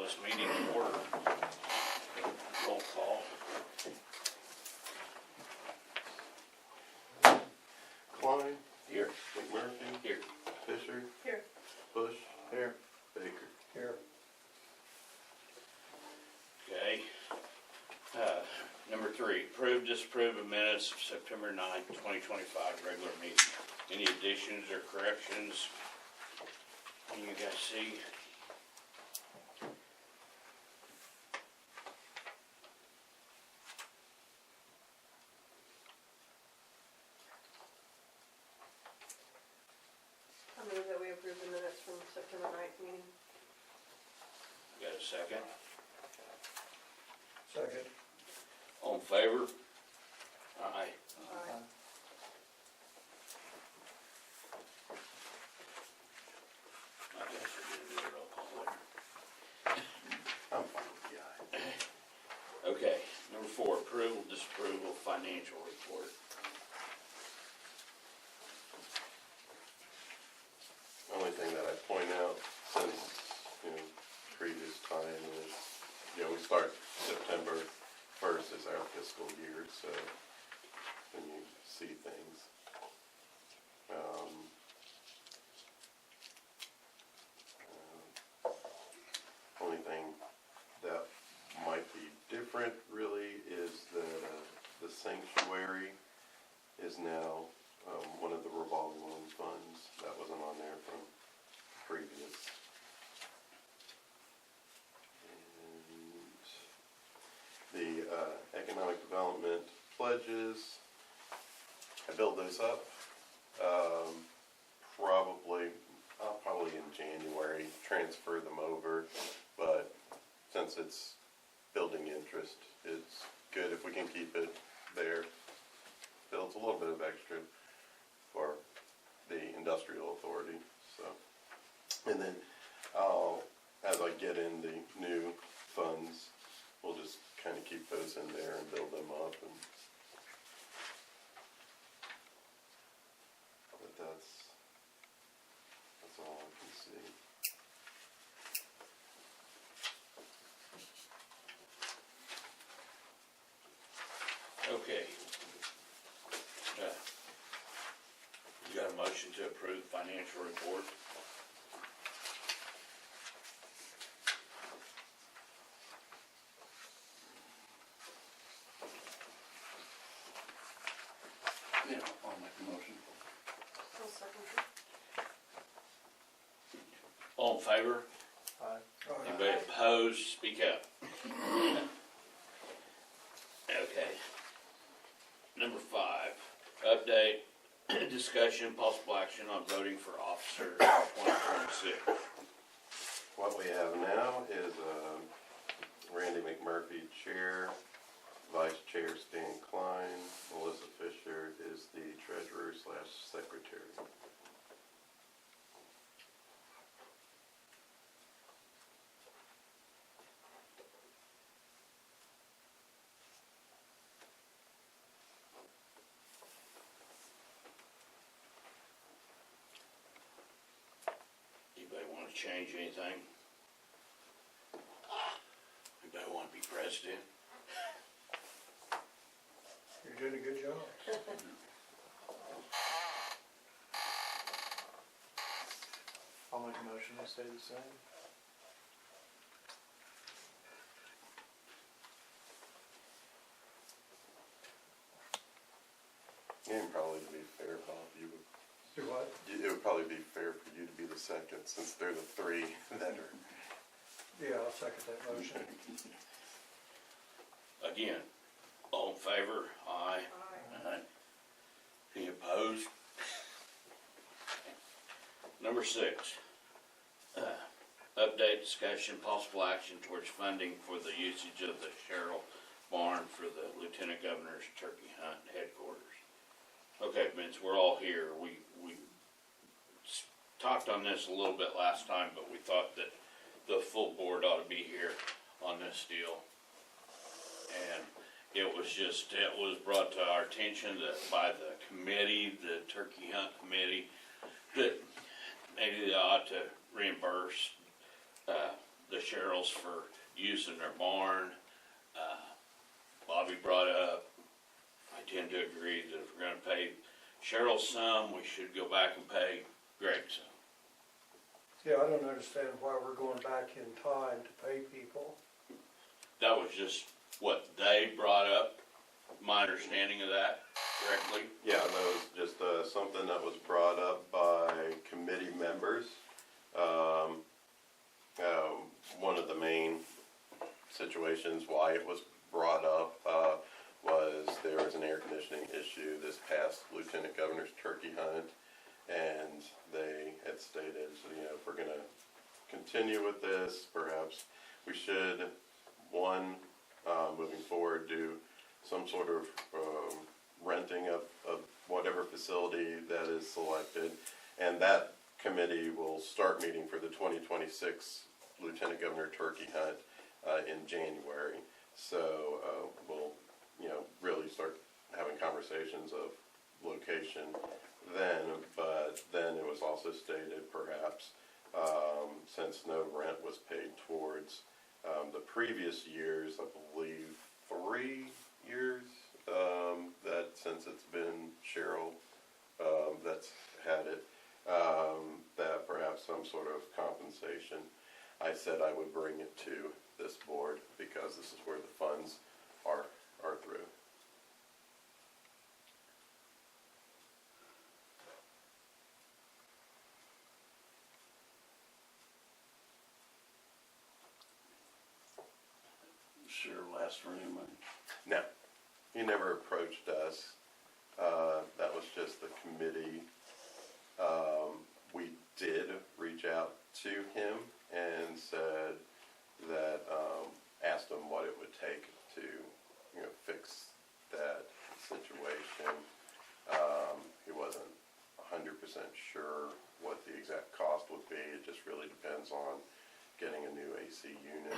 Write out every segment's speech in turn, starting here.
this meeting to order. Roll call. Klein, Here. McMurphy, Here. Fisher, Here. Bush, here, Baker. Here. Okay. Number 3, approve, disapprove of minutes of September 9th, 2025, regular meeting. Any additions or corrections? You guys see? I move that we approve the minutes from September 9th meeting. Got a second? Second. All in favor? Aye. Aye. I guess we didn't do a roll call there. I'm fine with the aye. Okay, number 4, approval, disapproval, financial report. Only thing that I point out since, previous time is, we start September 1st is our fiscal year, so when you see things. Only thing that might be different really is that the sanctuary is now one of the revolving loan funds. That wasn't on there from previous. And the economic development pledges, I build those up. I'll probably in January transfer them over, but since it's building interest, it's good if we can keep it there. Builds a little bit of extra for the industrial authority, so. And then as I get in the new funds, we'll just kind of keep those in there and build them up. But that's all I can see. Okay. You got a motion to approve financial report? Yeah, I'll make a motion. I'll second it. All in favor? Aye. Anybody opposed, speak up. Okay. Number 5, update, discussion, possible action on voting for officer 2026. What we have now is Randy McMurphy, chair, vice chair Stan Klein, Melissa Fisher is the treasurer/secretary. Anybody want to change anything? Anybody want to be president? You're doing a good job. I'll make a motion to stay the same. And probably to be fair, Bob, Do what? it would probably be fair for you to be the second since they're the 3 that are. Yeah, I'll second that motion. Again, all in favor? Aye. Aye. Any opposed? Number 6, update, discussion, possible action towards funding for the usage of the Cheryl Barn for the Lieutenant Governor's Turkey Hunt headquarters. Okay, Vince, we're all here. We talked on this a little bit last time, but we thought that the full board ought to be here on this deal. And it was brought to our attention that by the committee, the Turkey Hunt Committee, that maybe they ought to reimburse the Sherrills for using their barn. Bobby brought up, I tend to agree that if we're gonna pay Cheryl some, we should go back and pay Greg some. Yeah, I don't understand why we're going back in time to pay people. That was just what they brought up, my understanding of that correctly. Yeah, that was just something that was brought up by committee members. One of the main situations why it was brought up was there was an air conditioning issue this past Lieutenant Governor's turkey hunt, and they had stated, you know, if we're gonna continue with this, perhaps we should, moving forward, do some sort of renting of whatever facility that is selected, and that committee will start meeting for the 2026 Lieutenant Governor turkey hunt in January. So we'll, you know, really start having conversations of location then, but then it was also stated perhaps since no rent was paid towards the previous years, I believe 3 years, that since it's been Cheryl that's had it, that perhaps some sort of compensation. I said I would bring it to this board because this is where the funds are through. Sure, last room. No, he never approached us. That was just the committee. We did reach out to him and said that, asked him what it would take to, you know, fix that situation. He wasn't 100% sure what the exact cost would be. It just really depends on getting a new AC unit,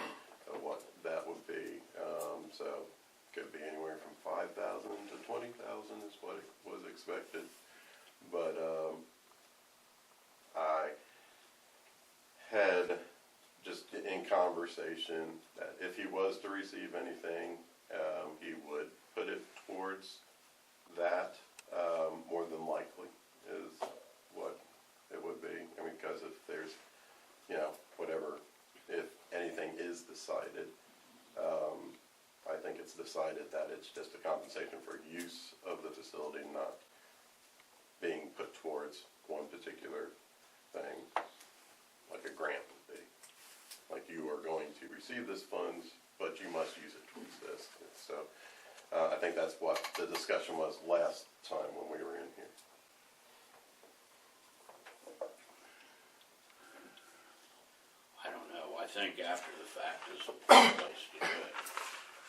what that would be. So could be anywhere from $5,000 to $20,000 is what it was expected. But I had just in conversation that if he was to receive anything, he would put it towards that, more than likely is what it would be. I mean, because if there's, you know, whatever, if anything is decided, I think it's decided that it's just a compensation for use of the facility, not being put towards one particular thing, like a grant would be. Like you are going to receive this funds, but you must use it towards this. So I think that's what the discussion was last time when we were in here. I don't know, I think after the fact is the place to do it.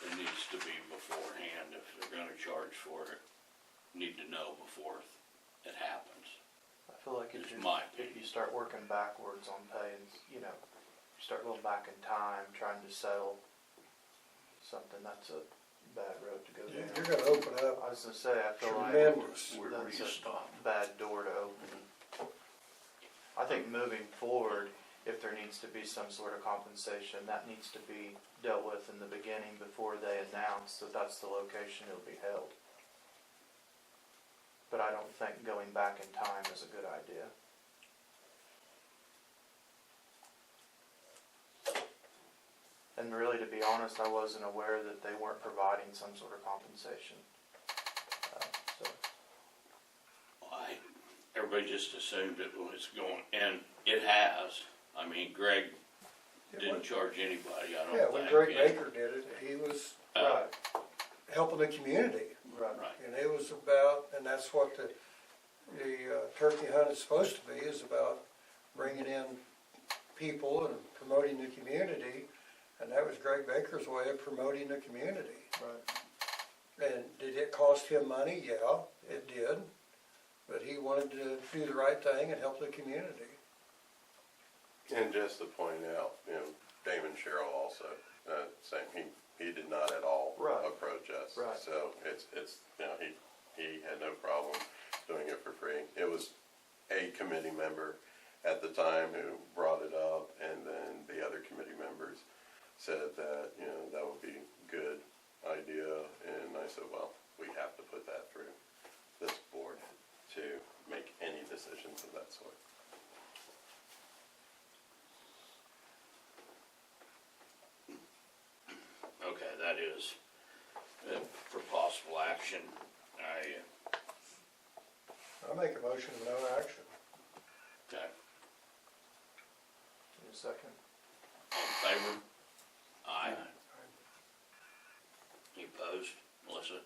It needs to be beforehand, if they're gonna charge for it, need to know before it happens. I feel like It's if my you opinion. start working backwards on pay, and you know, you start going back in time, trying to settle something, that's a bad road to go down. You're gonna open up I was gonna say, I feel like tremendous. Where do that's you a stop? bad door to open. I think moving forward, if there needs to be some sort of compensation, that needs to be dealt with in the beginning before they announce that that's the location it'll be held. But I don't think going back in time is a good idea. And really, to be honest, I wasn't aware that they weren't providing some sort of compensation. So, Everybody just assumed it was going, and it has. I mean, Greg didn't charge anybody, I don't think. Yeah, when Greg Baker did it, he was right, helping the community. right. Right, And it was about, and that's what the turkey hunt is supposed to be, is about bringing in people and promoting the community. And that was Greg Baker's way of promoting the community. Right. And did it cost him money? Yeah, it did. But he wanted to do the right thing and help the community. And just to point out, you know, Damon Sherrill also, same, he did not at all Right. approach us. Right. So it's, you know, he had no problem doing it for free. It was a committee member at the time who brought it up, and then the other committee member said that, you know, that would be a good idea, and I said, well, we have to put that through this board to make any decisions of that sort. Okay, that is, for possible action, I make a motion of no action. okay, Need a second? all in favor? Aye. You opposed, Melissa?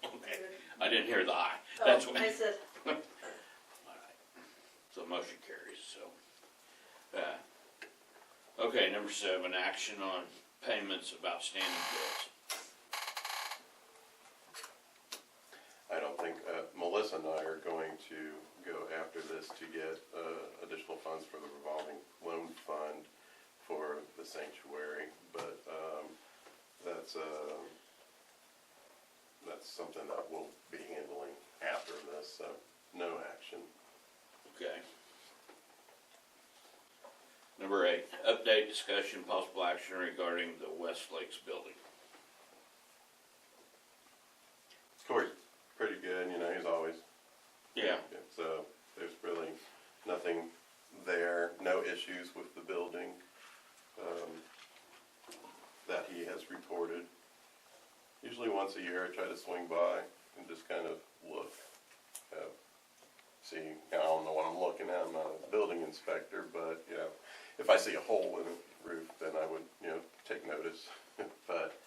Okay, I didn't hear the aye, that's what. I said, Alright, so motion carries, so. Okay, number 7, action on payments of outstanding bills. I don't think, Melissa and I are going to go after this to get additional funds for the revolving loan fund for the sanctuary, but that's something that we'll be handling after this, so no action. Okay. Number 8, update, discussion, possible action regarding the West Lakes building. Corey's pretty good, you know, he's always, Yeah. so there's really nothing there, no issues with the building that he has reported. Usually once a year I try to swing by and just kind of look, see, I don't know what I'm looking at, I'm not a building inspector, but, you know, if I see a hole in the roof, then I would, you know, take notice. But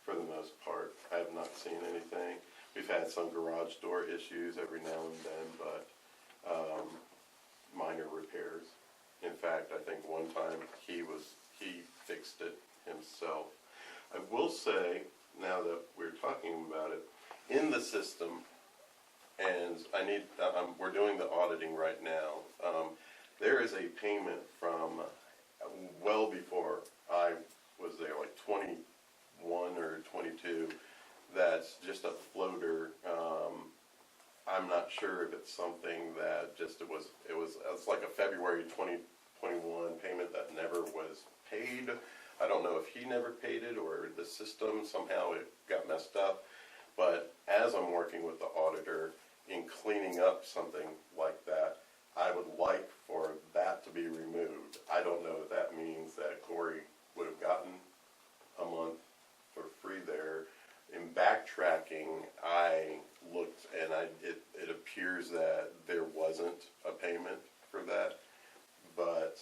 for the most part, I have not seen anything. We've had some garage door issues every now and then, but minor repairs. In fact, I think one time he fixed it himself. I will say, now that we're talking about it, in the system, and we're doing the auditing right now, there is a payment from well before I was there, like 21 or 22, that's just a floater. I'm not sure if it's something that just, it's like a February 2021 payment that never was paid. I don't know if he never paid it or the system, somehow it got messed up. But as I'm working with the auditor in cleaning up something like that, I would like for that to be removed. I don't know if that means that Corey would have gotten a month for free there. In backtracking, I looked and it appears that there wasn't a payment for that, but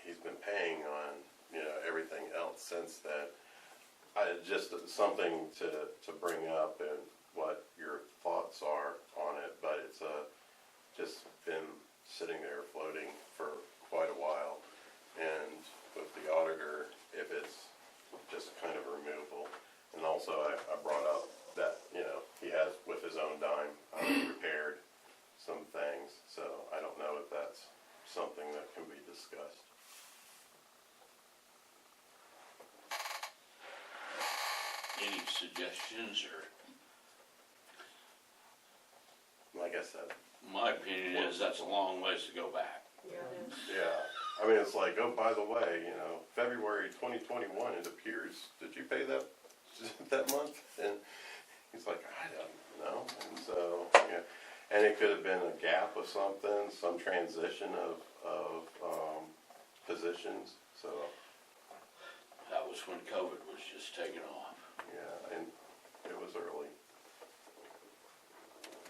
he's been paying on, you know, everything else since then. Just something to bring up and what your thoughts are on it, but it's just been sitting there floating for quite a while. And with the auditor, if it's just kind of removable. And also I brought up that, you know, he has with his own dime repaired some things, so I don't know if that's something that can be discussed. Any suggestions, or? Like I said, My opinion is that's a long ways to go back. yeah, it is. yeah, I mean, it's like, oh, by the way, you know, February 2021, it appears, did you pay that month? And he's like, I don't know. And so, yeah, and it could have been a gap of something, some transition of positions, so, That was when COVID was just taking off. yeah, and it was early.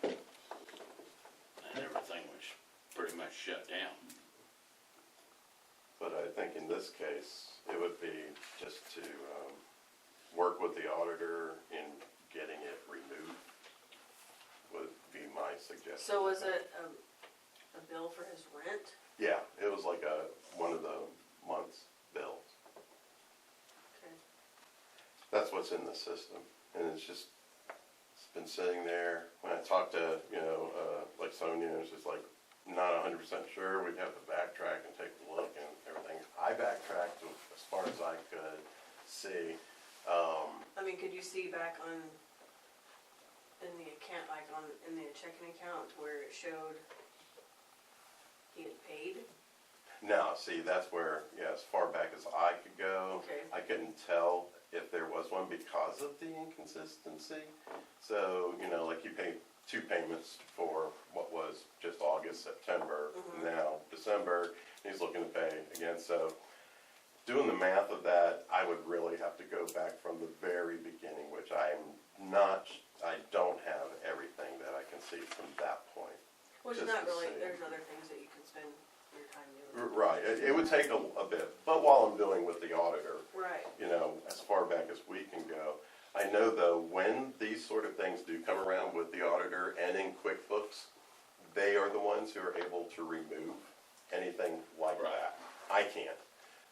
And everything was pretty much shut down. But I think in this case, it would be just to work with the auditor in getting it removed, would be my suggestion. So was it a bill for his rent? Yeah, it was like one of the month's bills. Okay. That's what's in the system, and it's been sitting there. When I talked to, you know, like Sonia, it's just like, not 100% sure, we'd have to backtrack and take a look and everything. I backtracked as far as I could see. I mean, could you see back in the account, like in the checking account where it showed he had paid? Now, see, that's where, yeah, as far back as I could go, Okay. I couldn't tell if there was one because of the inconsistency. So, you know, like you pay 2 payments for what was just August, September, now December, he's looking to pay again. So doing the math of that, I would really have to go back from the very beginning, which I don't have everything that I can see from that point. Which is Just not to really, see. there's other things that you can spend your time doing. Right, it would take a bit, but while I'm doing with the auditor, Right, you know, as far back as we can go. I know though, when these sort of things do come around with the auditor and in QuickBooks, they are the ones who are able to remove anything like Right. that. I can't,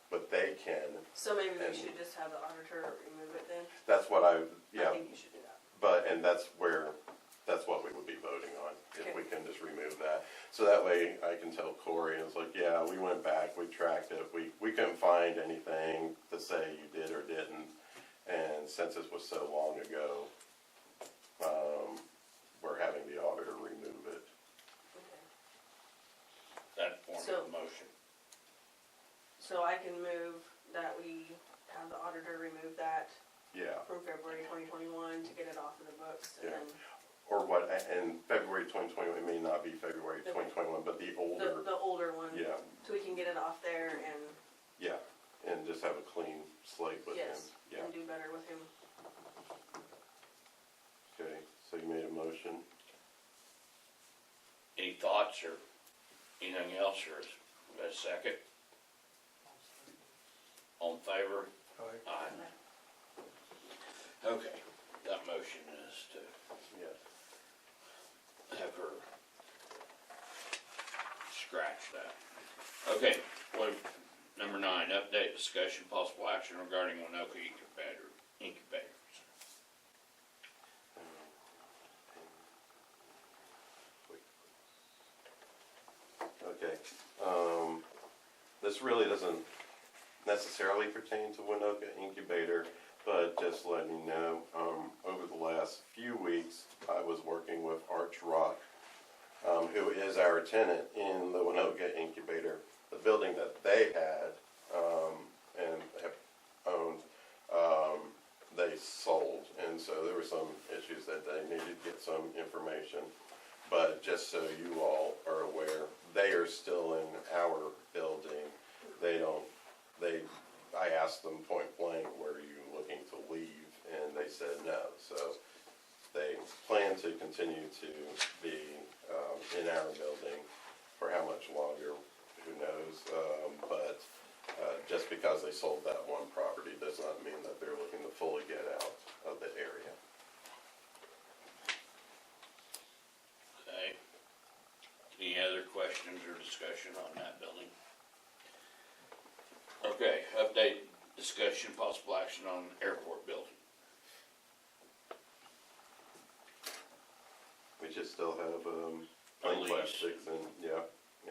but they can. so maybe we And- should just have the auditor remove it then? That's what I I think you should do that. and that's what we would be voting on, if Okay. we can just remove that. So that way I can tell Corey, and it's like, yeah, we went back, we tracked it, we couldn't find anything to say you did or didn't. And since this was so long ago, we're having the auditor remove it. Okay. That form So- of the motion. So I can move that we have the auditor remove that Yeah, from February 2021 to get it off of the books, and Yeah. then or what, and February 2021, it may not be February Okay. 2021, but the older, the older one, yeah, so we can get it off there and, yeah. And just have a clean slate with him. yes, Yeah, and do better with him. okay, so you made a motion. Any thoughts or anything else, or is that a second? All in favor? Aye. Aye. Okay, that motion is to Yeah. have her scratch that. Okay, well, number 9, update discussion possible action regarding Winoka incubators. Okay, this really doesn't necessarily pertain to Winoka Incubator, but just letting you know, over the last few weeks, I was working with Arch Rock, who is our tenant in the Winoka Incubator. The building that they had, and have owned, they sold, and so there were some issues that they needed to get some information. But just so you all are aware, they are still in our building. I asked them point blank, were you looking to leave? And they said no. So they plan to continue to be in our building for how much longer, who knows? But just because they sold that one property does not mean that they're looking to fully get out of the area. Okay. Any other questions or discussion on that building? Okay, update discussion possible action on airport building. We just still have A plain lease. plastics, and yeah,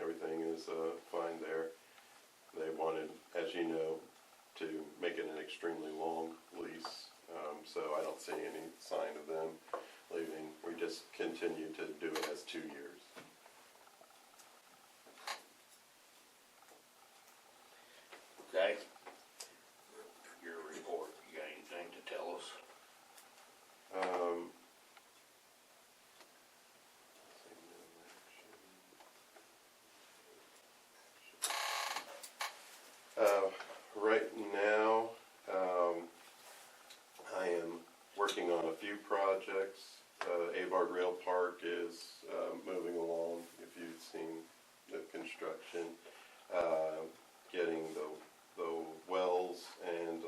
everything is fine there. They wanted, as you know, to make it an extremely long lease, so I don't see any sign of them leaving. We just continue to do it as 2 years. Okay? Your report, you got anything to tell us? Um, right now, I am working on a few projects. Avard Rail Park is moving along, if you've seen the construction. Getting the wells and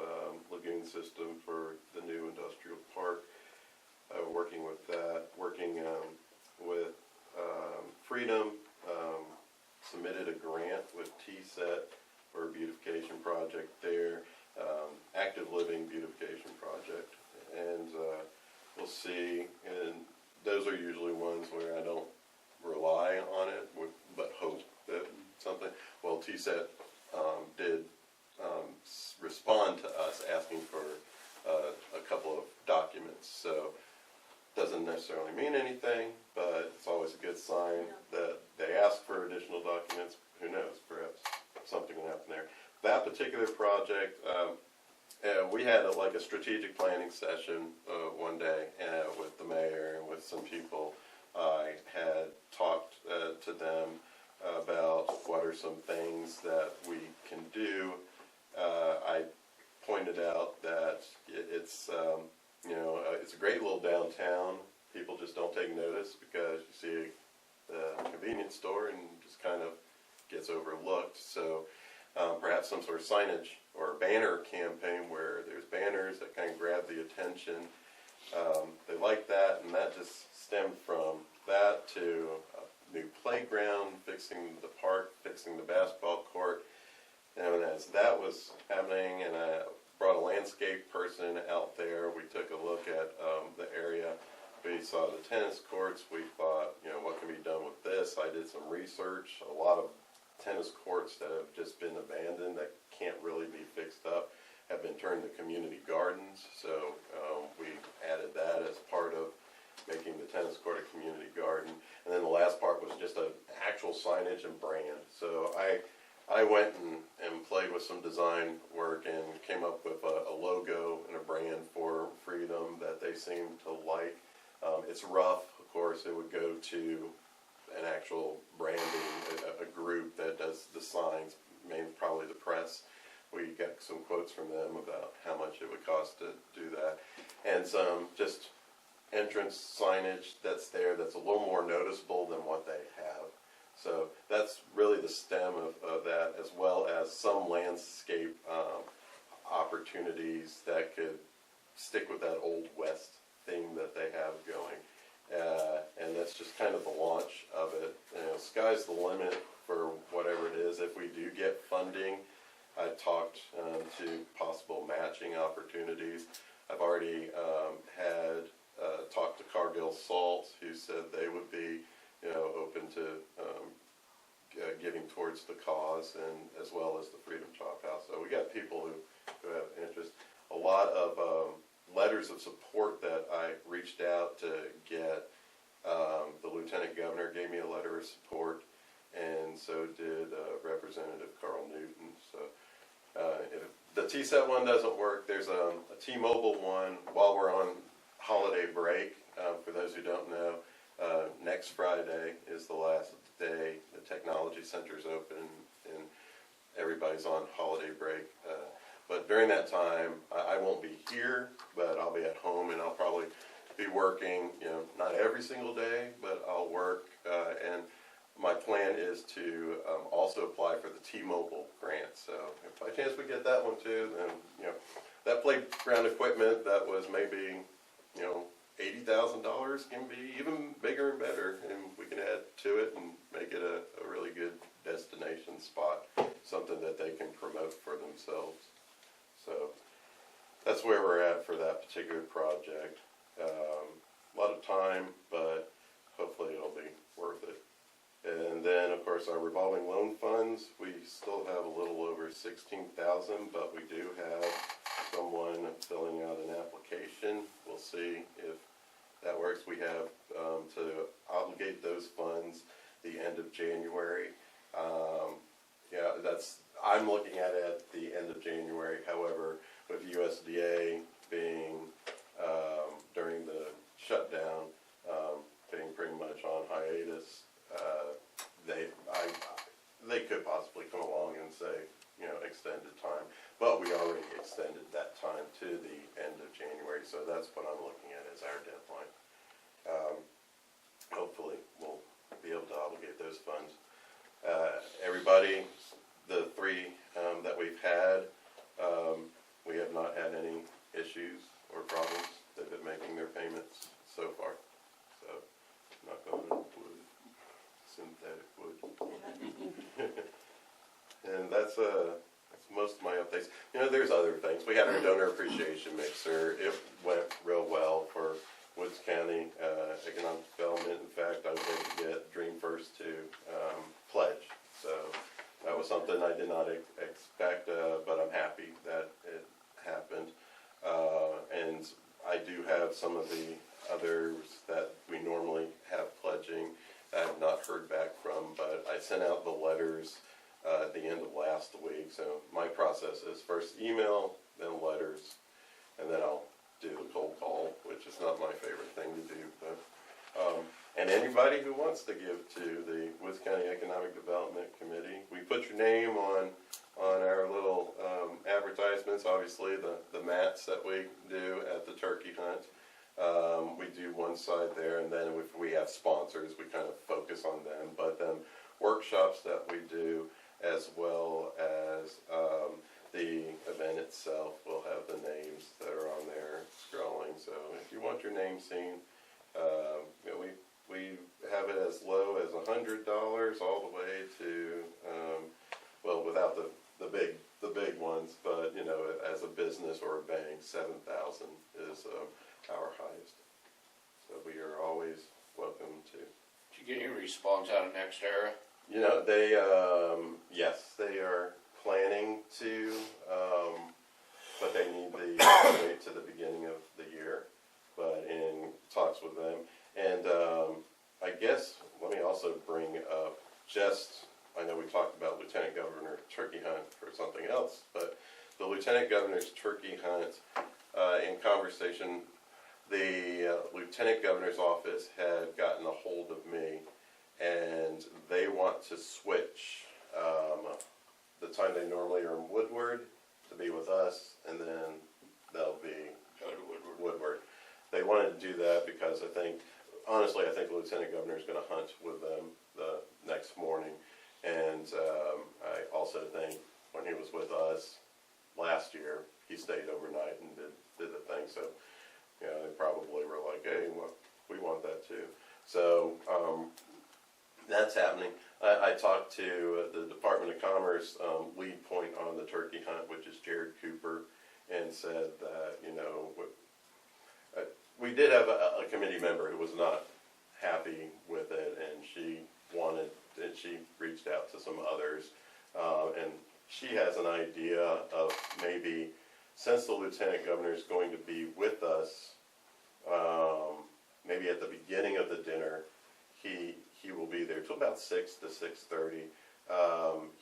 lagoon system for the new industrial park. Working with that, working with Freedom, submitted a grant with TSET for a beautification project there, active living beautification project. And we'll see, and those are usually ones where I don't rely on it, but hope that something, well, TSET did respond to us asking for a couple of documents, so doesn't necessarily mean anything, but it's always a good sign that they ask for additional documents. Who knows, perhaps that particular project, we had like a strategic planning session one day with the mayor and with some people. I had talked to them about what are some things that we can do. I pointed out that it's it's a great little downtown. People just don't take notice because you see the convenience store and just kind of gets overlooked. So perhaps some sort of signage or banner campaign where there's banners that kind of grab the attention. They like that, and that just stemmed from that to a new playground, fixing the park, fixing the basketball court. And as that was happening, and I brought a landscape person out there, we took a look at the area. We saw the tennis courts. We thought, what can be done with this? I did some research. A lot of tennis courts that have just been abandoned that can't really be fixed up have been turned to community gardens. So we added that as part of making the tennis court a community garden. And then the last part was just an actual signage and brand. So I went and played with some design work and came up with a logo and a brand for Freedom that they seemed to like. It's rough, of course. It would go to an actual branding, a group that does the signs, mainly probably the press. We got some quotes from them about how much it would cost to do that. And some just entrance signage that's there that's a little more noticeable than what they have. So that's really the stem of that, as well as some landscape opportunities that could stick with that Old West theme that they have going. And that's just kind of the launch of it. Sky's the limit for whatever it is. If we do get funding, I talked to possible matching opportunities. I've already had talked to Cargill Salt, who said they would be open to giving towards the cause, and as well as the Freedom Chop House. So we got people who have interest. A lot of letters of support that I reached out to get. The Lieutenant Governor gave me a letter of support, and so did Representative Carl Newton. So if the TSET one doesn't work, there's a T-Mobile one while we're on holiday break. For those who don't know, next Friday is the last day. The Technology Center's open, and everybody's on holiday break. But during that time, I won't be here, but I'll be at home, and I'll probably be working, not every single day, but I'll work. And my plan is to also apply for the T-Mobile grant. So if by chance we get that one too, then, that playground equipment that was maybe, $80,000 can be even bigger and better, and we can add to it and make it a really good destination spot, something that they can promote for themselves. So that's where we're at for that particular project. A lot of time, but hopefully it'll be worth it. And then, of course, our revolving loan funds, we still have a little over 16,000, but we do have someone filling out an application. We'll see if that works. We have to obligate those funds the end of January. I'm looking at it at the end of January. However, with USDA being during the shutdown, being pretty much on hiatus, they could possibly come along and say, extended time. But we already extended that time to the end of January, so that's what I'm looking at as our deadline. Hopefully, we'll be able to obligate those funds. Everybody, the three that we've had, we have not had any issues or problems. They've been making their payments so far. So, not going to wood, synthetic wood. And that's most of my updates. There's other things. We had our donor appreciation mixer. It went real well for Woods County economic development. In fact, I was able to get Dream First to pledge. So that was something I did not expect, but I'm happy that it happened. And I do have some of the others that we normally have pledging that I have not heard back from, but I sent out the letters at the end of last week. So my process is first email, then letters, and then I'll do the cold call, which is not my favorite thing to do. But and anybody who wants to give to the Woods County Economic Development Committee, we put your name on our little advertisements. Obviously, the mats that we do at the turkey hunt. We do one side there, and then if we have sponsors, we kind of focus on them. But then workshops that we do, as well as the event itself, will have the names that are on there scrolling. So if you want your name seen, you know, we have it as low as $100 all the way to, well, without the big ones, but you know, as a business or a bank, 7,000 is our highest. So we are always welcome to. Did you get any response out of NextEra? You know, they, yes, they are planning to, but they need the wait to the beginning of the year, but in talks with them. And I guess, let me also bring up I know we talked about Lieutenant Governor Turkey Hunt for something else, but the Lieutenant Governor's Turkey Hunt, in conversation, the Lieutenant Governor's office had gotten a hold of me, and they want to switch the time they normally are in Woodward to be with us, and then they'll be Go to Woodward. They wanted to do that because honestly, I think the Lieutenant Governor is going to hunt with them the next morning. And I also think when he was with us last year, he stayed overnight and did the thing. So, you know, they probably were like, hey, well, we want that too. So that's happening. I talked to the Department of Commerce lead point on the turkey hunt, which is Jared Cooper, and said that, you know, we did have a committee member who was not happy with it, and she reached out to some others, and she has an idea of maybe, since the Lieutenant Governor is going to be with us, maybe at the beginning of the dinner, he will be there till about 6 to 6:30.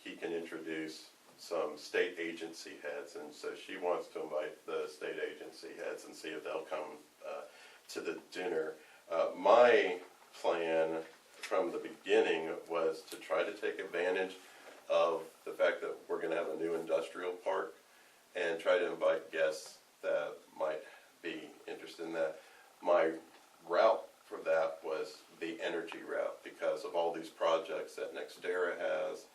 He can introduce some state agency heads, and so she wants to invite the state agency heads and see if they'll come to the dinner. My plan from the beginning was to try to take advantage of the fact that we're going to have a new industrial park and try to invite guests that might be interested in that. My route for that was the energy route because of all these projects that NextEra has,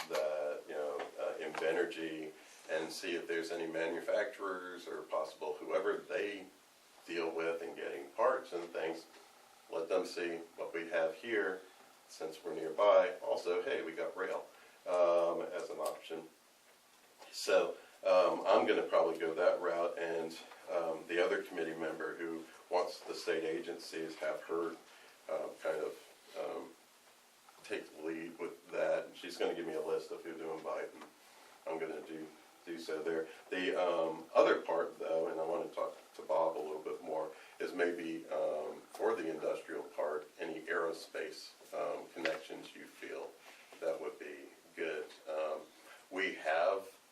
that, you know, Invenergy, and see if there's any manufacturers or possible whoever they deal with in getting parts and things. Let them see what we have here since we're nearby. Also, hey, we got rail as an option. So I'm going to probably go that route, and the other committee member who wants the state agencies have her kind of take the lead with that. She's going to give me a list of who to invite, and I'm going to do so there. The other part, though, and I want to talk to Bob a little bit more, is maybe for the industrial park, any aerospace connections you feel that would be good.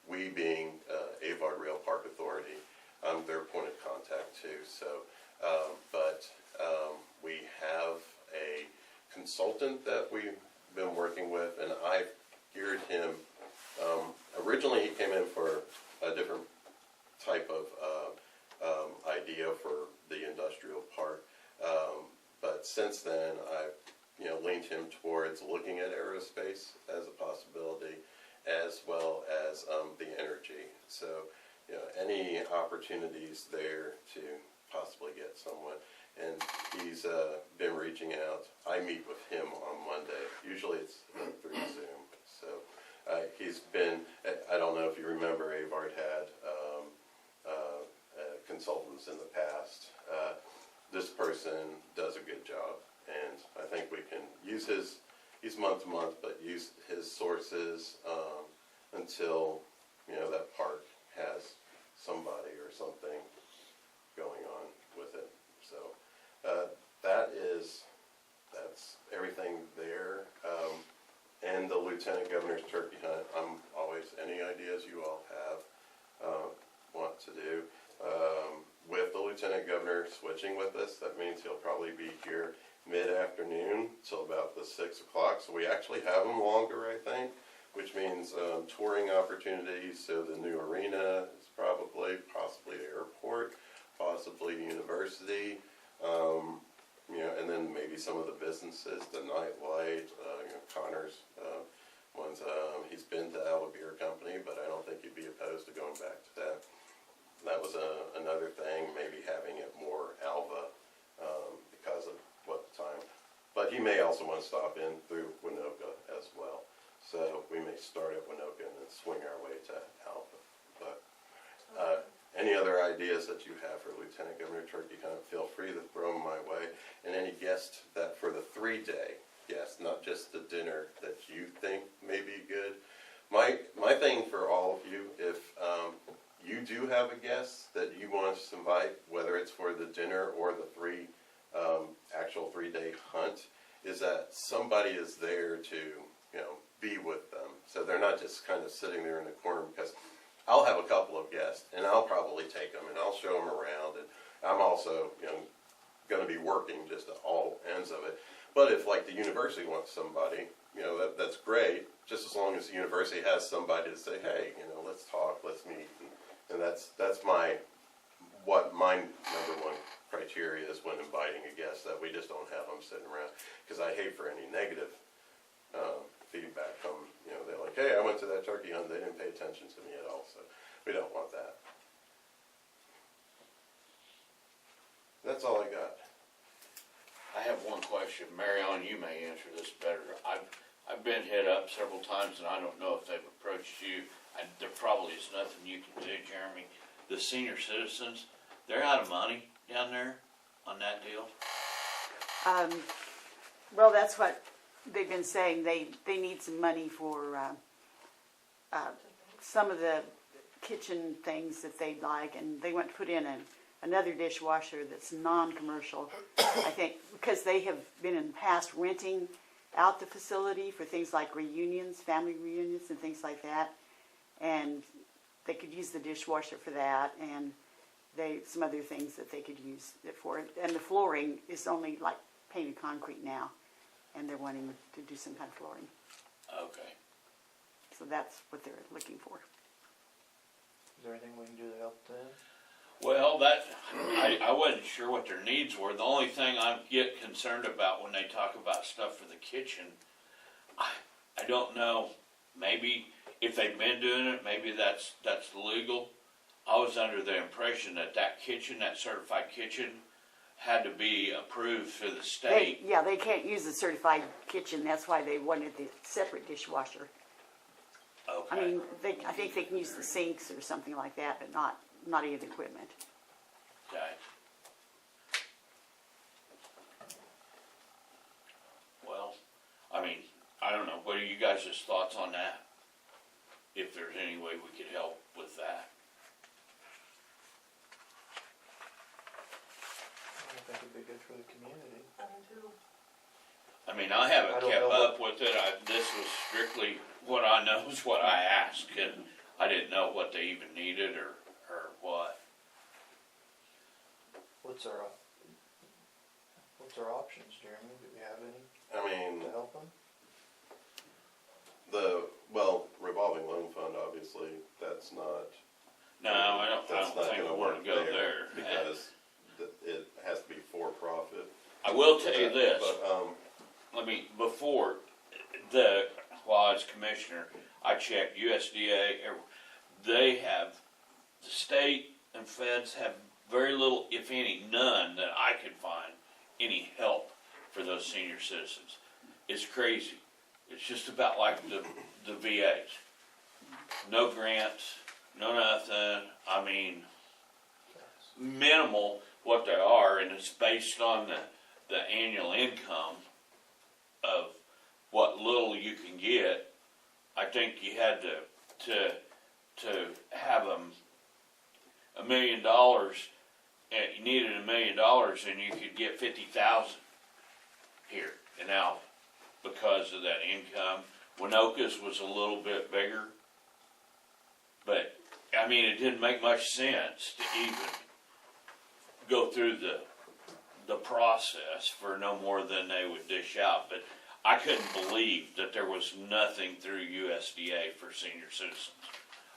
We being Avard Rail Park Authority, I'm their point of contact too. So, but we have a consultant that we've been working with, and I've geared him. Originally, he came in for a different type of idea for the industrial park, but since then, I've leaned him towards looking at aerospace as a possibility, as well as the energy. So, any opportunities there to possibly get someone. And he's been reaching out. I meet with him on Monday. Usually it's through Zoom. So he's been, I don't know if you remember, Avard had consultants in the past. This person does a good job. And I think we can use he's month to month, but use his sources until, that park has somebody or something going on with it. So that's everything there. And the Lieutenant Governor's turkey hunt. I'm always, any ideas you all have, want to do. With the Lieutenant Governor switching with us, that means he'll probably be here mid-afternoon till about the 6 o'clock. So we actually have them longer, I think, which means touring opportunities. So the new arena is possibly the airport, possibly university, and then maybe some of the businesses, the nightlight, Connor's ones. He's been to Alva Beer Company, but I don't think he'd be opposed to going back to that. That was another thing, maybe having it more Alva because of what time. But he may also want to stop in through Winoka as well. So we may start at Winoka and then swing our way to Alva. But any other ideas that you have for Lieutenant Governor Turkey Hunt, feel free to throw them my way. And any guests that for the 3-day, yes, not just the dinner, that you think may be good. My thing for all of you, if you do have a guest that you want us to invite, whether it's for the dinner or the actual 3-day hunt, is that somebody is there to, be with them. So they're not just kind of sitting there in the corner, because I'll have a couple of guests and I'll probably take them and I'll show them around, and I'm also, going to be working just at all ends of it. But if like the university wants somebody, that's great, just as long as the university has somebody to say, hey, let's talk, let's meet. And that's what my number one criteria is when inviting a guest, that we just don't have them sitting around. Because I hate for any negative feedback from, they're like, hey, I went to that turkey hunt, they didn't pay attention to me at all. So we don't want that. That's all I got. I have one question. Marion, you may answer this better. I've been hit up several times, and I don't know if they've approached you. There probably is nothing you can do, Jeremy. The senior citizens, they're out of money down there on that deal. Well, that's what they've been saying. They need some money for some of the kitchen things that they'd like, and they want to put in another dishwasher that's non-commercial, I think, because they have been in the past renting out the facility for things like reunions, family reunions and things like that, and they could use the dishwasher for that, and some other things that they could use it for. And the flooring is only like painted concrete now, and they're wanting to do some kind of flooring. Okay. So that's what they're looking for. Is there anything we can do to help them? Well, I wasn't sure what their needs were. The only thing I get concerned about when they talk about stuff for the kitchen, I don't know. Maybe if they've been doing it, maybe that's legal. I was under the impression that kitchen, that certified kitchen, had to be approved for the state. They can't use the certified kitchen. That's why they wanted the separate dishwasher. Okay. I mean, I think they can use the sinks or something like that, but not any of the equipment. Okay. Well, I mean, I don't know. What are you guys' thoughts on that? If there's any way we could help with that. I think it'd be good for the community. I mean, I haven't I don't kept know up with it. This was strictly what I know is what I asked, and I didn't know what they even needed or what. What's our options, Jeremy? Do we have any I mean, to help them? revolving loan fund, obviously, that's not. No, I don't That's not think gonna we want work to go there. because it has to be for profit. I will tell you this. But While I was commissioner, I checked USDA. The state and feds have very little, if any, none that I could find any help for those senior citizens. It's crazy. It's just about like the VAs. No grants, no nothing. I mean, minimal what they are, and it's based on the annual income of what little you can get. I think you had to have them $1 million, and you needed $1 million, and you could get 50,000 here in Alva because of that income Winokus was a little bit bigger. But, I mean, it didn't make much sense to even go through the process for no more than they would dish out. But I couldn't believe that there was nothing through USDA for senior citizens.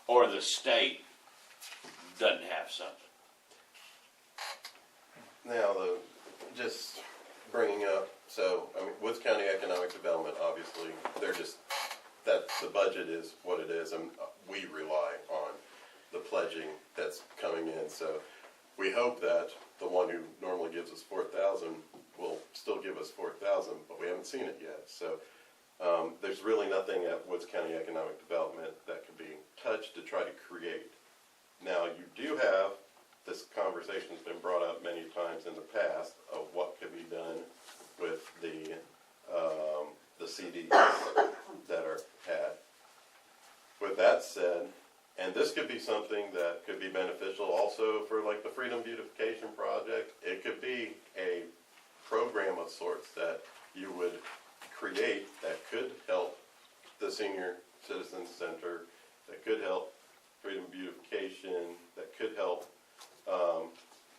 Or the state doesn't have something. Now, just bringing up, so, I mean, Woods County Economic Development, obviously, the budget is what it is, and we rely on the pledging that's coming in, so we hope that the one who normally gives us 4,000 will still give us 4,000, but we haven't seen it yet, so there's really nothing at Woods County Economic Development that can be touched to try to create. Now, you do have, this conversation's been brought up many times in the past, of what could be done with the CDs that are had. With that said, and this could be something that could be beneficial also for like the Freedom Beautification Project. It could be a program of sorts that you would create that could help the Senior Citizen Center, that could help Freedom Beautification, that could help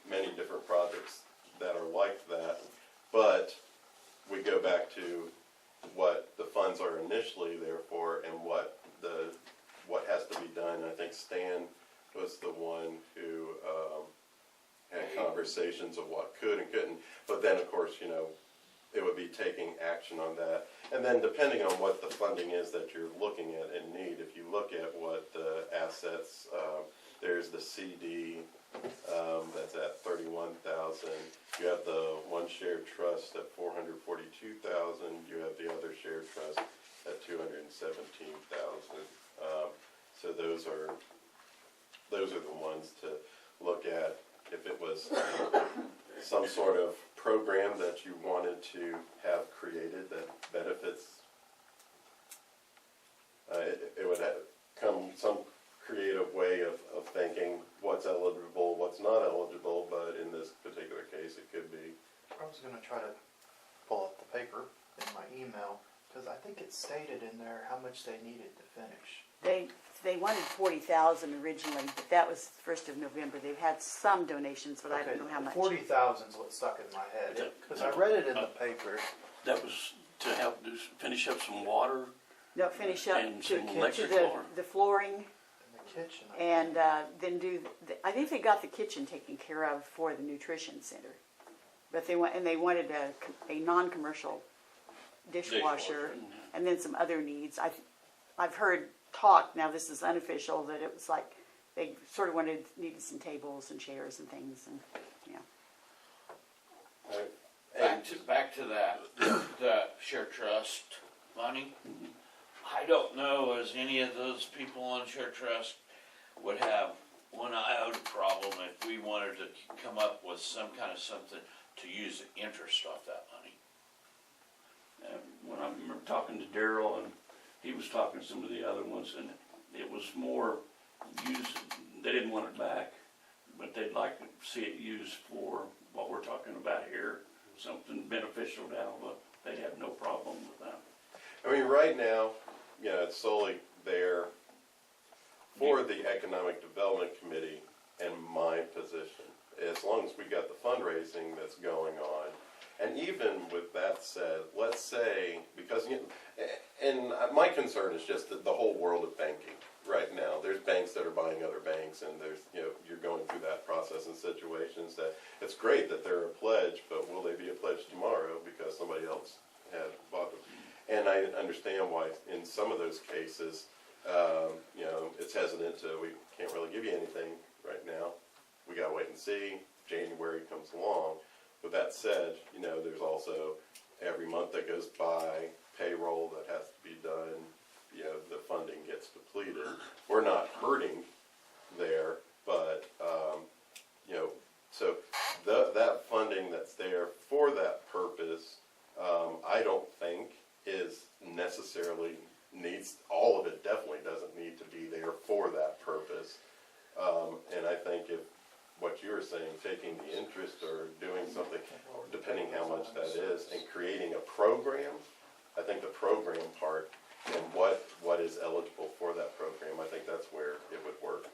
many different projects that are like that. But we go back to what the funds are initially there for and what has to be done. I think Stan was the one who had conversations of what could and couldn't. But then, of course, you know, it would be taking action on that. And then depending on what the funding is that you're looking at and need, if you look at what the assets, there's the CD that's at 31,000. You have the one shared trust at 442,000. You have the other shared trust at 217,000. So those are the ones to look at. If it was some sort of program that you wanted to have created that benefits, it would have come some creative way of thinking what's eligible, what's not eligible, but in this particular case it could be. I was gonna try to pull up the paper in my email, because I think it stated in there how much they needed to finish. They wanted 40,000 originally, but that was the 1st of November. They've had some donations, but I don't know how much. 40,000 is what stuck in my head, because I read it in the paper. That was to help finish up some water No, finish up and to some electric the, floor. the flooring, In the kitchen. and then I think they got the kitchen taken care of for the nutrition center. But they wanted a non-commercial dishwasher, and then some other needs. I've heard talk, now this is unofficial, that it was like they sort of needed some tables and chairs and things, and Back to that, the share trust money. I don't know as any of those people on share trust would have one iota problem if we wanted to come up with some kind of something to use the interest off that money. When I remember talking to Daryl, and he was talking to some of the other ones, and it was more used, they didn't want it back, but they'd like to see it used for what we're talking about here, something beneficial to Alva. They'd have no problem with that. I mean, right now, you know, it's solely there for the Economic Development Committee and my position. As long as we got the fundraising that's going on. And even with that said, let's say, because, you know, and my concern is just the whole world of banking right now. There's banks that are buying other banks, and there's, you know, you're going through that process in situations that it's great that they're a pledge, but will they be a pledge tomorrow because somebody else had bought them? And I understand why in some of those cases, you know, it's hesitant to, we can't really give you anything right now. We gotta wait and see. January comes along. With that said, you know, there's also every month that goes by, payroll that has to be done, you know, the funding gets depleted. We're not hurting there, but, you know, so that funding that's there for that purpose, I don't think is necessarily needs, all of it definitely doesn't need to be there for that purpose. And I think if what you were saying, taking the interest or doing something, depending how much that is, and creating a program, I think the program part and what is eligible for that program. I think that's where it would work.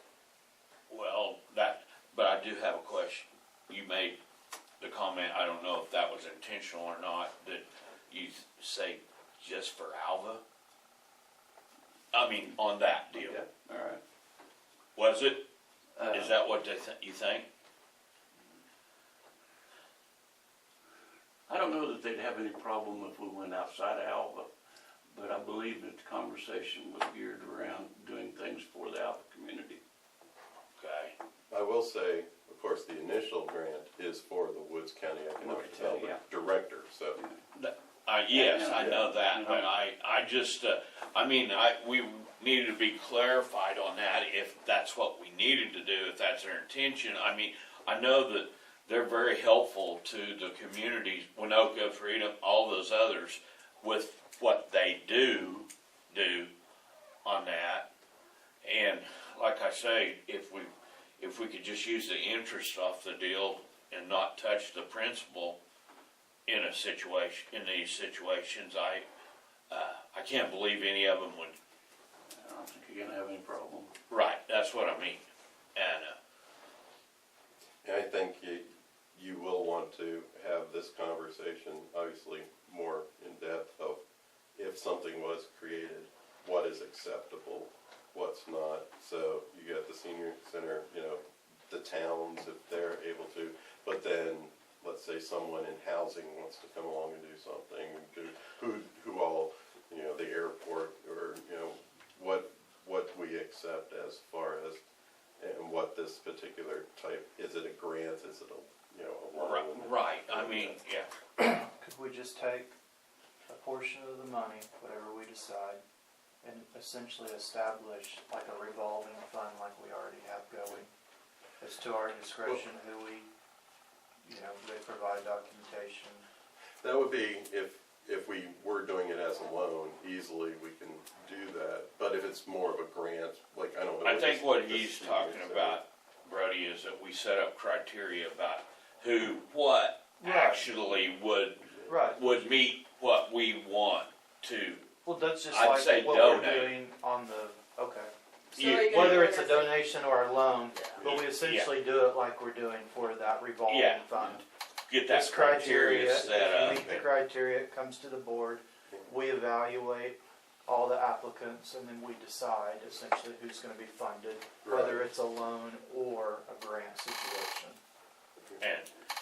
Well, but I do have a question. You made the comment, I don't know if that was intentional or not, that you say just for Alva? I mean, on that deal. Yeah. All right. Was it? Uh, Is that what you think? I don't know that they'd have any problem if we went outside of Alva, but I believe that the conversation was geared around doing things for the Alva community. Okay. I will say, of course, the initial grant is for the Woods County Economic Woods, Development Director, so. Yes, I Yeah. know that, but I just, we needed to be clarified on that, if that's what we needed to do, if that's their intention. I mean, I know that they're very helpful to the communities, Winoka, Freedom, all those others, with what they do on that. And like I say, if we could just use the interest off the deal and not touch the principal in these situations, I can't believe any of them would. I don't think you're gonna have any problem. Right, that's what I mean. And, I think you will want to have this conversation, obviously, more in depth of if something was created, what is acceptable, what's not. So you got the senior center, the towns, if they're able to, but then, let's say someone in housing wants to come along and do something, who all, the airport, or, what we accept as far as, and what this particular type, is it a grant, is it a loan? right, I mean, yeah. Could we just take a portion of the money, whatever we decide, and essentially establish like a revolving fund like we already have going? It's to our discretion who we, they provide documentation. That would be, if we were doing it as a loan, easily we can do that. But if it's more of a grant, like, I don't know. I think what he's talking about, Brody, is that we set up criteria about what Right. actually Right. would meet what we want to. Well, that's just I'd like say what donate. we're doing on the, okay. So are you gonna Whether do it's it a as donation or a loan, but we essentially do it like we're doing for that revolving Yeah. fund. Get that This criteria set if up. you meet the criteria, it comes to the board, we evaluate all the applicants, and then we decide essentially who's gonna be funded, whether Right. it's a loan or a grant situation.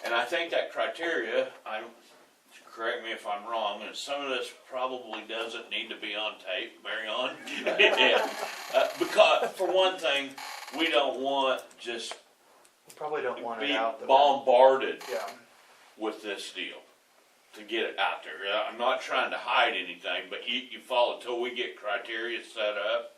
And I think that criteria, correct me if I'm wrong, and some of this probably doesn't need to be on tape, Mary Ellen. Because, for one thing, we don't want just We probably don't want it be out there. bombarded Yeah, with this deal to get it out there. I'm not trying to hide anything, but you follow till we get criteria set up.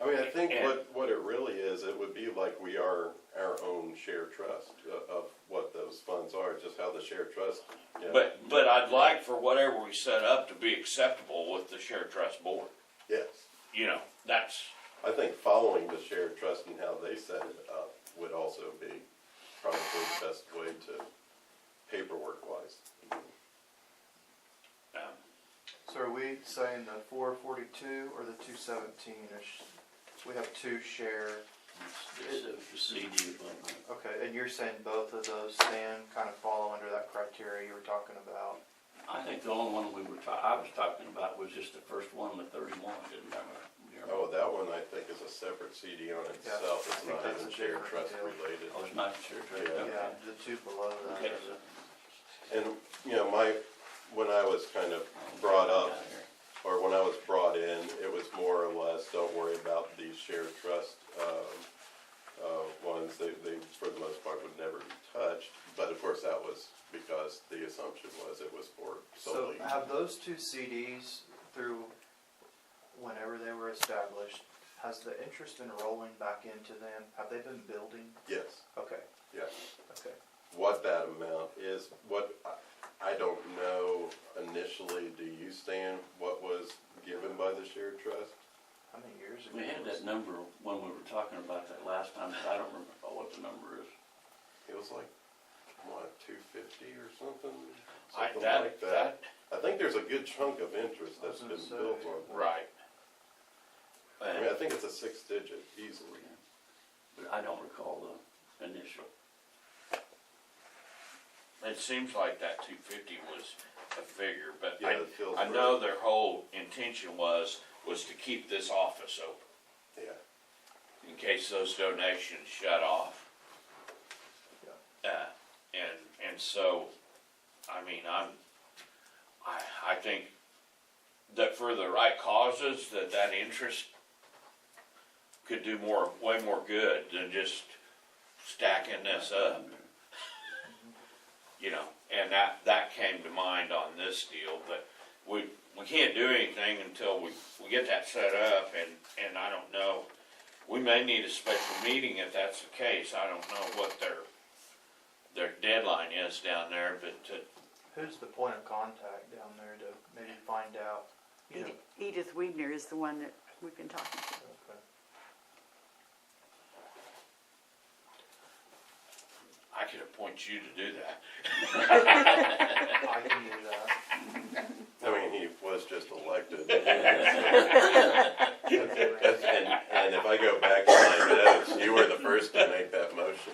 I think And- what it really is, it would be like we are our own share trust of what those funds are, just how the share trust. But I'd like for whatever we set up to be acceptable with the share trust board. Yes. That's, I think following the shared trust and how they set it up would also be probably the best way to, paperwork wise. so are we saying the 442 or the 217-ish? We have two share, It's a CD fund. okay, and you're saying both of those stand, kind of follow under that criteria you were talking about? I think the only one I was talking about was just the first one, the 31, didn't I? Oh, that one I think is a separate CD on itself, I it's think not that's even a shared different trust deal. related. Oh, it's not sure. Yeah. Yeah, the two below that. Okay. And, when I was kind of brought up, or when I was brought in, it was more or less, don't worry about these shared trust, ones, they, for the most part, would never be touched, but of course, that was because the assumption was it was for So solely. have those two CDs through whenever they were established, has the interest been rolling back into them? Have they been building? Yes, Okay, yes. okay. What that amount is, I don't know initially, do you, Stan, what was given by the shared trust? How many years ago? We had was that number when we were talking about that last time, but I don't remember what the number is. It was like, what, 250 or something? I Something like that. I think there's a good chunk of interest that's been built on. Right. I And mean, I think it's a 6-digit easily. But I don't recall the initial. it seems like that 250 was a figure, but Yeah, it feels I know their whole intention was to keep this office open Yeah. in case those donations shut off. And so, I mean, I think that for the right causes, that interest could do way more good than just stacking this up. You know, and that came to mind on this deal, but we can't do anything until we get that set up, and I don't know, we may need a special meeting if that's the case. I don't know what their deadline is down there, but Who's the point of contact down there to maybe find out? You know, Edith Weidner is the one that we've been talking to. okay. I could appoint you to do that. I can do that. I mean, he was just elected. Okay. And if I go back to my notes, you were the first to make that motion.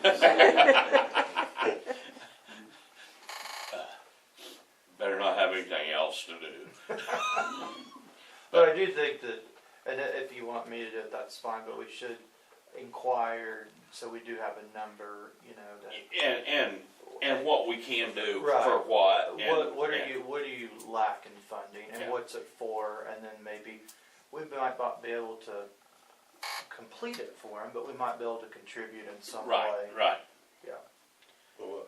Better not have anything else to do. But I do think that, and if you want me to do it, that's fine, but we should inquire, so we do have a number, you know, that. And what we can do Right. for what. And, What do you lack in funding, and Yeah. what's it for, and then maybe we might not be able to complete it for them, but we might be able to contribute in some Right, way. right. Yeah. Well,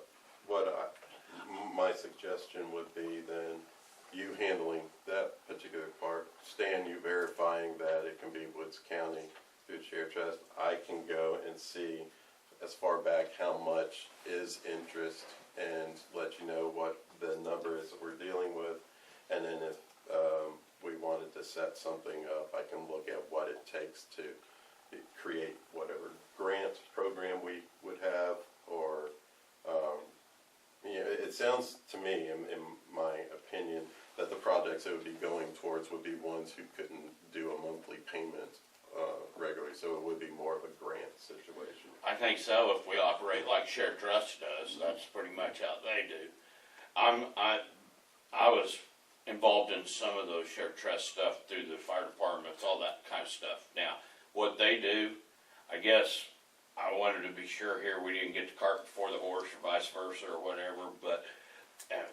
my suggestion would be then you handling that particular part, Stan, you verifying that it can be Woods County through Share Trust. I can go and see as far back how much is interest and let you know what the number is that we're dealing with. And then if we wanted to set something up, I can look at what it takes to create whatever grant program we would have, or it sounds to me, in my opinion, that the projects it would be going towards would be ones who couldn't do a monthly payment regularly, so it would be more of a grant situation. I think so. If we operate like Share Trust does, that's pretty much how they do. I was involved in some of those Share Trust stuff through the fire departments, all that kind of stuff. Now, what they do, I guess I wanted to be sure here we didn't get the cart before the horse or vice versa or whatever, but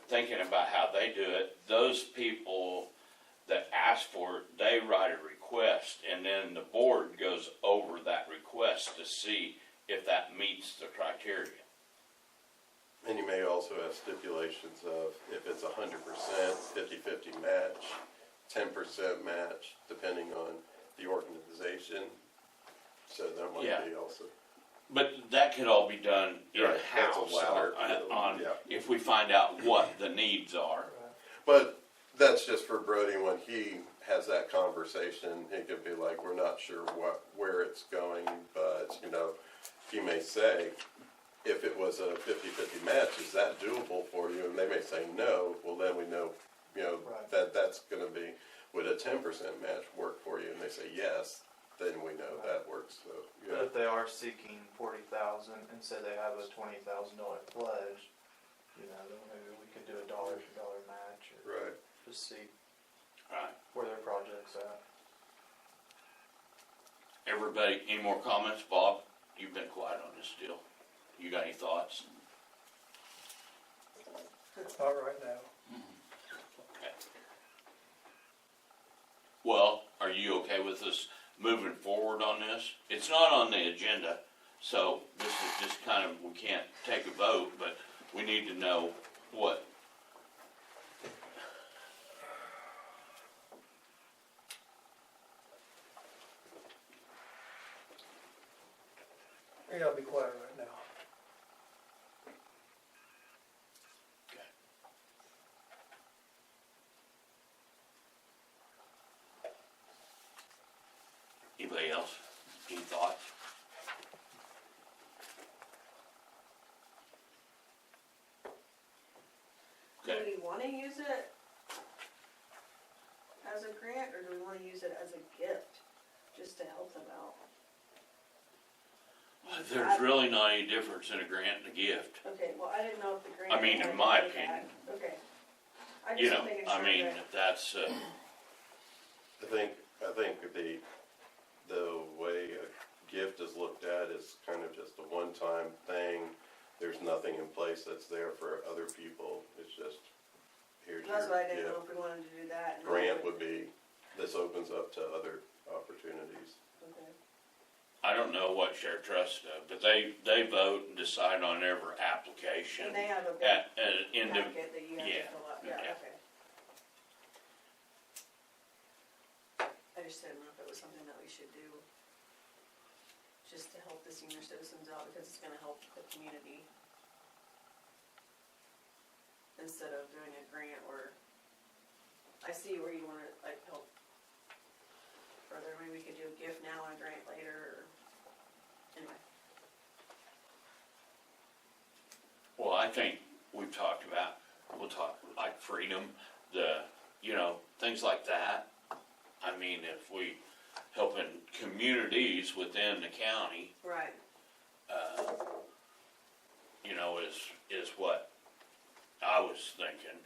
thinking about how they do it, those people that ask for it, they write a request, and then the board goes over that request to see if that meets the criteria. And you may also have stipulations of if it's 100%, 50-50 match, 10% match, depending on the organization. So that might Yeah. be also. But that could all be done Right, that's a in-house ladder. on Yeah. if we find out what the needs are. But that's just for Brody when he has that conversation. He could be like, "We're not sure where it's going, but he may say, if it was a 50-50 match, is that doable for you?" And they may say no. Well, then we know, Right. that's going to be, would a 10% match work for you? And they say yes, then we know that works. So But if they are seeking 40,000 and say they have a $20,000 pledge, then maybe we could do a dollar for dollar match, or right. just see Right. where their project's at. Everybody, any more comments? Bob, you've been quiet on this deal. You got any thoughts? Not right now. Okay. Well, are you okay with us moving forward on this? It's not on the agenda, so this is just kind of, we can't take a vote, but we need to know what. You gotta be quiet right now. Anybody else? Any thoughts? Do Okay. we wanna use it grant, or do we wanna use it as a gift, just to help them out? There's really not any difference in a grant and a gift. Okay, well, I didn't know if the grant. I mean, in had my to do that. opinion. Okay. I You just know, making I sure mean, that, that's, I think the way a gift is looked at is kind of just a one-time thing. There's nothing in place that's there for other people. It's just, here's your that's why I didn't gift. know if we wanted to do that. and Grant would be, this opens up to other opportunities. Okay. I don't know what Share Trust does, but they vote and decide on every application. And they have a big In the, packet that you have yeah, to fill out, yeah, yeah. okay. I just didn't know if it was something that we should do, just to help the senior citizens out, because it's gonna help the community. Instead of doing a grant or, I see where you wanna, like, help further, maybe we could do a gift now and a grant later, or, anyway. well, I think we'll talk like freedom, things like that. I mean, if we helping communities within the county, Right, is what I was thinking,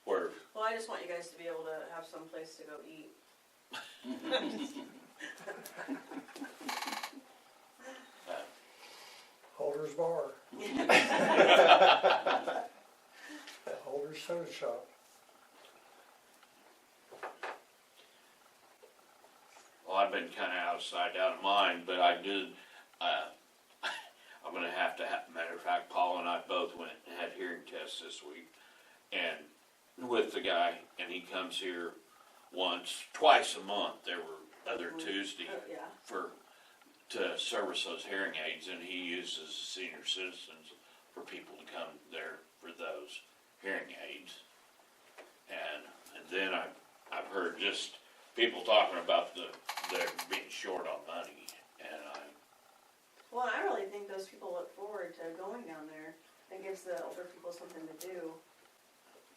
where, well, I just want you guys to be able to have some place to go eat. Holder's Bar. Holder's Soda Shop. well, I've been kinda outside out of mind, but I did, I'm gonna have to matter of fact, Paul and I both went and had hearing tests this week. And with the guy, and he comes here twice a month, there were other Tuesday Yeah, to service those hearing aids, and he uses senior citizens for people to come there for those hearing aids. And then I've heard just people talking about they're being short on money, and well, I really think those people look forward to going down there. It gives the older people something to do.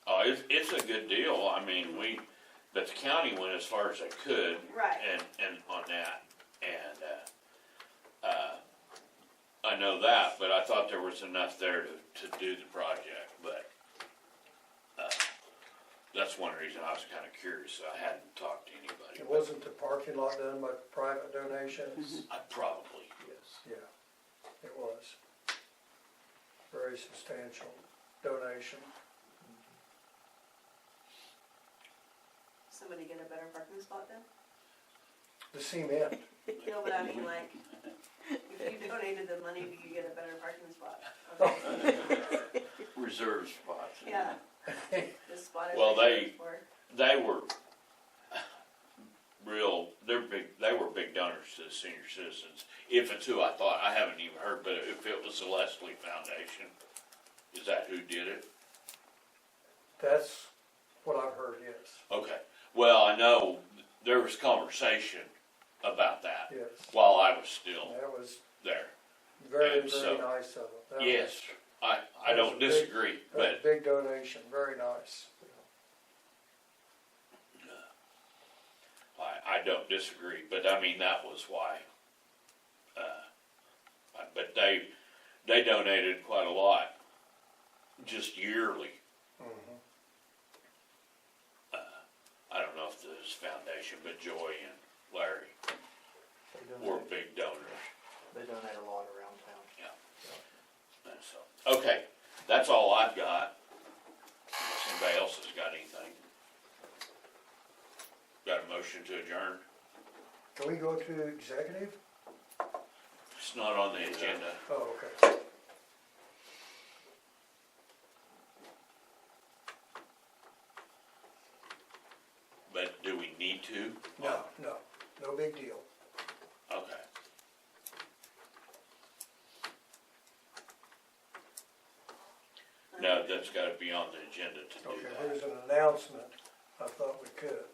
oh, it's a good deal. I mean, but the county went as far as they could. Right. And on that, and, I know that, but I thought there was enough there to do the project, but, that's one reason I was kinda curious. I hadn't talked to anybody. It wasn't the parking lot done by private donations? I probably, Yeah, it was. Very substantial donation. Somebody get a better parking spot then? The cement. No, but I mean, like, if you donated the money, you could get a better parking spot. Okay. reserve spots. Yeah. This spot is Well, reserved for. They were they were big donors to the senior citizens. If it's who I thought, I haven't even heard, but if it was the Leslie Foundation, is that who did it? That's what I've heard, yes. Okay, well, I know there was conversation about that Yes. while I was still That was there. very, And very so- nice of them. That was- Yes, I that was don't a big- disagree, that was a but big donation, very nice. I don't disagree, but I mean, that was why. But they donated quite a lot, just yearly. Mhm. I don't know if this foundation, but Joy and Larry They were donate, big donors. they donate a lot around town. And so, okay, that's all I've got. Unless anybody else has got anything. Got a motion to adjourn? Can we go to executive? It's not on the agenda. Oh, okay. But do we need to? No big deal. Okay. No, that's gotta be on the agenda to do Okay, that. here's an announcement. I thought we could.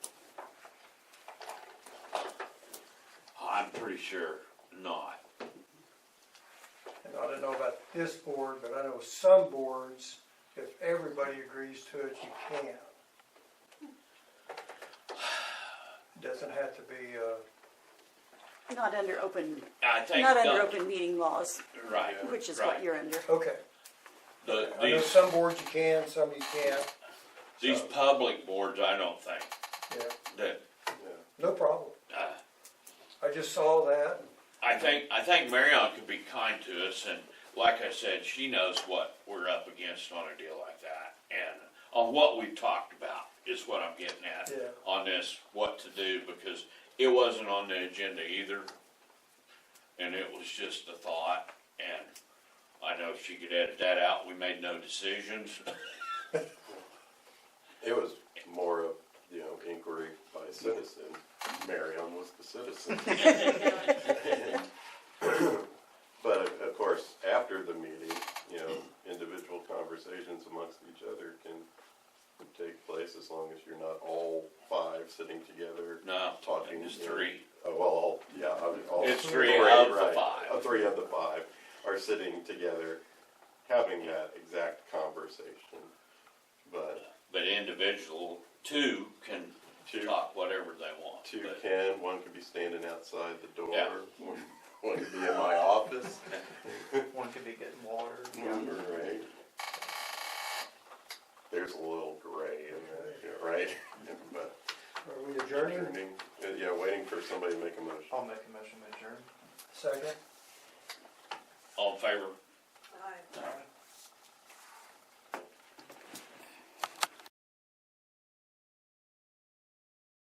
I'm pretty sure not. And I don't know about this board, but I know some boards, if everybody agrees to it, you can. something have to be, Not under open, I think. not under the- open meeting laws, Right. which is right. what you're under. okay. The, I know these, some boards you can, some you can't, these public boards, I don't think, yeah, that, no problem. I just saw that, I think Marion could be kind to us, and like I said, she knows what we're up against on a deal like that. And on what we've talked about is what I'm getting at Yeah. on this, what to do, because it wasn't on the agenda either. And it was just a thought, and I know if she could edit that out, we made no decisions. It was more of, inquiry by citizens. Marion was the citizen. But of course, after the meeting, individual conversations amongst each other can take place as long as you're not all five sitting together No, talking. it's three. All It's three of the right. five. Three of the five are sitting together, having that exact conversation. But But individual, two can Two. talk whatever they want. two But- can, one could be standing outside the door, Yeah. one could be in my office. One could be getting water. Right. There's a little gray in there, right? But are we adjourning? waiting for somebody to make a motion. I'll make a motion to adjourn. Second? All in favor?